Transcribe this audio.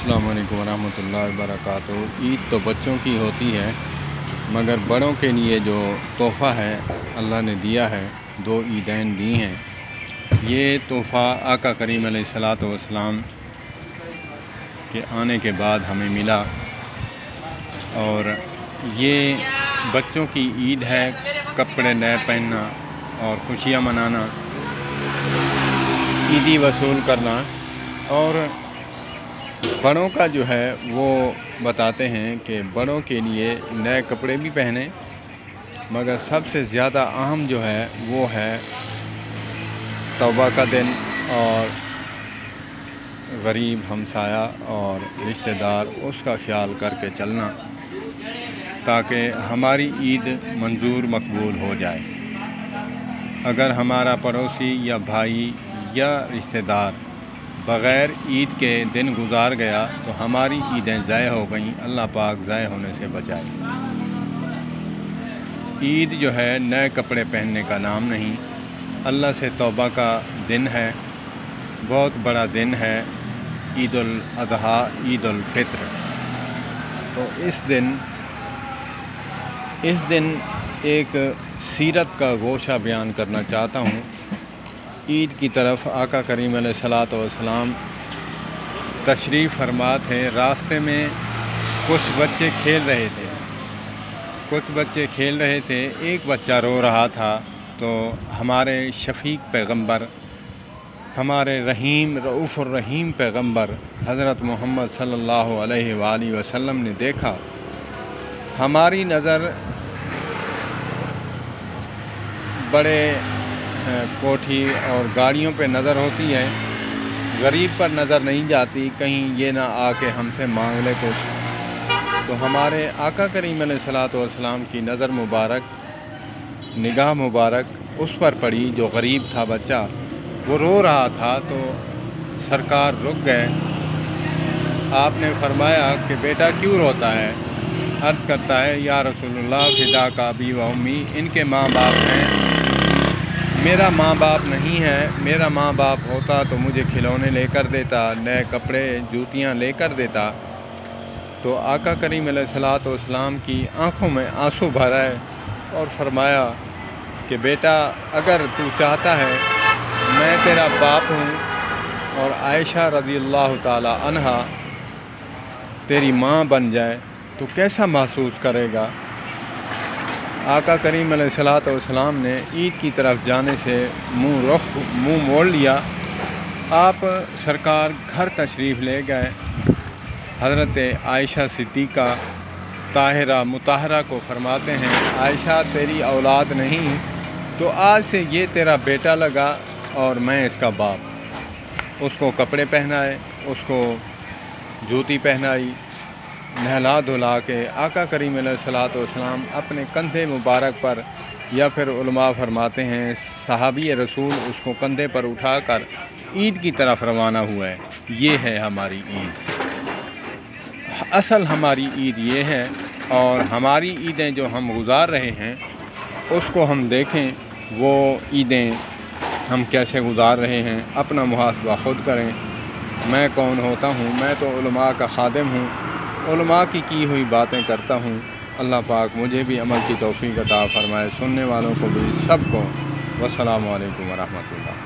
السلام علیکم ورحمۃ اللہ وبرکاتہ۔ عید تو بچوں کی ہوتی ہے، مگر بڑوں کے لیے جو تحفہ ہے اللہ نے دیا ہے، 2 عیدین دی ہیں۔ یہ تحفہ آقا کریم علیہ الصلاۃ والسلام کے آنے کے بعد ہمیں ملا، اور یہ بچوں کی عید ہے، کپڑے نئے پہننا اور خوشیاں منانا، عیدی وصول کرنا۔ اور بڑوں کا جو ہے وہ بتاتے ہیں کہ بڑوں کے لیے نئے کپڑے بھی پہنے، مگر سب سے زیادہ اہم جو ہے وہ ہے توبہ کا دن، اور غریب ہمسایہ اور رشتہ دار اس کا خیال کر کے چلنا، تاکہ ہماری عید منظور مقبول ہو جائے۔ اگر ہمارا پڑوسی یا بھائی یا رشتہ دار بغیر عید کے دن گزار گیا تو ہماری عیدیں ضائع ہو گئیں، اللہ پاک ضائع ہونے سے بچائے۔ عید جو ہے نئے کپڑے پہننے کا نام نہیں، اللہ سے توبہ کا دن ہے، بہت بڑا دن ہے، عید الاضحیٰ، عید الفطر۔ تو اس دن ایک سیرت کا گوشہ بیان کرنا چاہتا ہوں۔ عید کی طرف آقا کریم علیہ الصلاۃ والسلام تشریف فرما تھے، راستے میں کچھ بچے کھیل رہے تھے، ایک بچہ رو رہا تھا، تو ہمارے شفیق پیغمبر، ہمارے رحیم رؤوف الرحیم پیغمبر حضرت محمد صلی اللہ علیہ وآلہ وسلم نے دیکھا۔ ہماری نظر بڑے کوٹھی اور گاڑیوں پہ نظر ہوتی ہے، غریب پر نظر نہیں جاتی، کہیں یہ نہ آ کے ہم سے مانگ لے کچھ۔ تو ہمارے آقا کریم علیہ الصلاۃ والسلام کی نظر مبارک، نگاہ مبارک اس پر پڑی جو غریب تھا بچہ، وہ رو رہا تھا، تو سرکار رک گئے۔ آپ نے فرمایا کہ بیٹا کیوں روتا ہے؟ عرض کرتا ہے یا رسول اللہ فداک ابی و امی، ان کے ماں باپ ہیں، میرا ماں باپ نہیں ہے، میرا ماں باپ ہوتا تو مجھے کھلونے لے کر دیتا، نئے کپڑے جوتیاں لے کر دیتا۔ تو آقا کریم علیہ الصلاۃ والسلام کی آنکھوں میں آنسو بھر آئے اور فرمایا کہ بیٹا اگر تو چاہتا ہے میں تیرا باپ ہوں اور عائشہ رضی اللہ تعالی عنہا تیری ماں بن جائے تو کیسا محسوس کرے گا؟ آقا کریم علیہ الصلاۃ والسلام نے عید کی طرف جانے سے منہ موڑ لیا۔ آپ سرکار گھر تشریف لے گئے، حضرت عائشہ صدیقہ طاہرہ مطہرہ کو فرماتے ہیں عائشہ تیری اولاد نہیں تو آج سے یہ تیرا بیٹا لگا اور میں اس کا باپ۔ اس کو کپڑے پہنائے، اس کو جوتی پہنائی، نہلا دھلا کے آقا کریم علیہ الصلاۃ والسلام اپنے کندھے مبارک پر، یا پھر علماء فرماتے ہیں صحابی رسول اس کو کندھے پر اٹھا کر عید کی طرف روانہ ہوا ہے۔ یہ ہے ہماری عید، اصل ہماری عید یہ ہے۔ اور ہماری عیدیں جو ہم گزار رہے ہیں اس کو ہم دیکھیں، وہ عیدیں ہم کیسے گزار رہے ہیں، اپنا محاسبہ خود کریں۔ میں کون ہوتا ہوں؟ میں تو علماء کا خادم ہوں، علماء کی ہوئی باتیں کرتا ہوں۔ اللہ پاک مجھے بھی عمل کی توفیق عطا فرمائے، سننے والوں کو بھی، سب کو۔ والسلام علیکم ورحمۃ اللہ۔